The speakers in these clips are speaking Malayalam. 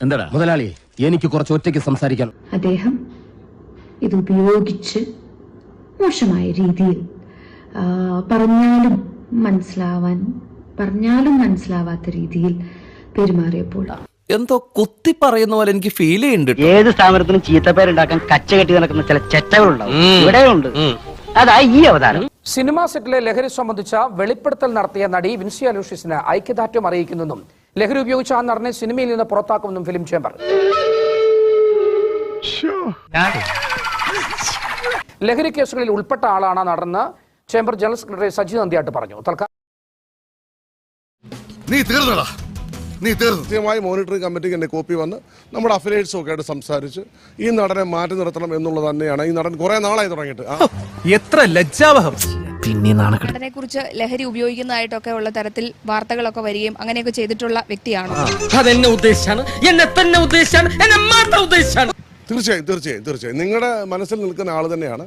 എന്താടാ മുതലാളി, എനിക്ക് കുറച്ച് ഒറ്റയ്ക്ക് സംസാരിക്കണം. അദ്ദേഹം ഇത് ഉപയോഗിച്ച് മോശമായ രീതിയിൽ പറഞ്ഞാലും മനസ്സിലാവാത്ത രീതിയിൽ പെരുമാറിയപ്പോൾ എന്തോ കുത്തി പറയുന്ന പോലെ എനിക്ക് ഫീൽ ചെയ്യുന്നുണ്ട്. ഏത് സ്ഥാപനത്തിനും ചീത്തപ്പേരുണ്ടാക്കാൻ കച്ച കെട്ടി നടക്കുന്ന ചില ചെറ്റകളുണ്ടാവും, ഇവിടെയുണ്ട്. അതാ ഈ അവതാരം. സിനിമാ സെറ്റിലെ ലഹരി സംബന്ധിച്ച വെളിപ്പെടുത്തൽ നടത്തിയ നടി വിൻസി അലൂഷ്യസിന് ഐക്യദാർഢ്യം അറിയിക്കുന്നെന്നും ലഹരി ഉപയോഗിച്ച ആ നടനെ സിനിമയിൽ നിന്ന് പുറത്താക്കുമെന്നും ഫിലിം ചേംബർ. ലഹരി കേസുകളിൽ ഉൾപ്പെട്ട ആളാണ് നടന്ന് chamber general secretary Saji Nandiyat പറഞ്ഞു. കൃത്യമായി മോണിറ്ററിംഗ് കമ്മിറ്റിക്ക് എന്റെ കോപ്പി വന്ന് നമ്മുടെ അഫിലിയേറ്റ്സും ഒക്കെ ആയിട്ട് സംസാരിച്ച് ഈ നടനെ മാറ്റി നിർത്തണം എന്നുള്ളത് തന്നെയാണ്. ഈ നടൻ കുറെ നാളായി തുടങ്ങിയിട്ട്. എത്ര ലജ്ജാവഹം. പിന്നെ നടനെ കുറിച്ച് ലഹരി ഉപയോഗിക്കുന്നതായിട്ടൊക്കെ ഉള്ള തരത്തിൽ വാർത്തകളൊക്കെ വരികയും അങ്ങനെയൊക്കെ ചെയ്തിട്ടുള്ള വ്യക്തിയാണ്. തീർച്ചയായും നിങ്ങളുടെ മനസ്സിൽ നിൽക്കുന്ന ആൾ തന്നെയാണ്.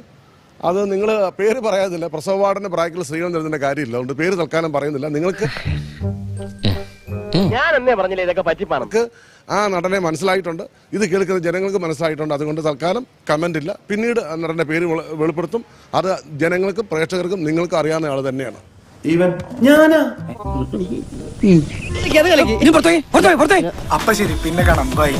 അത് നിങ്ങൾ പേര് പറയാതില്ല. പ്രസവ വാർഡിന്റെ ബ്രാക്കിൽ സ്ത്രീകൾ നിരുന്നതിന്റെ കാര്യമില്ല. അതുകൊണ്ട് പേര് തൽക്കാലം പറയുന്നില്ല. നിങ്ങൾക്ക് ഞാൻ എന്നേ പറഞ്ഞില്ല ഇതൊക്കെ പറ്റിപ്പാണ്. ആ നടനെ മനസ്സിലായിട്ടുണ്ട്, ഇത് കേൾക്കുന്ന ജനങ്ങൾക്ക് മനസ്സിലായിട്ടുണ്ട്. അതുകൊണ്ട് തൽക്കാലം കമന്റ് ഇല്ല. പിന്നീട് നടന്റെ പേര് വെളിപ്പെടുത്തും. അത് ജനങ്ങൾക്കും പ്രേക്ഷകർക്കും നിങ്ങൾക്ക് അറിയാവുന്ന ആൾ തന്നെയാണ്. അപ്പൊ ശരി, പിന്നെ കാണാം. ബൈ.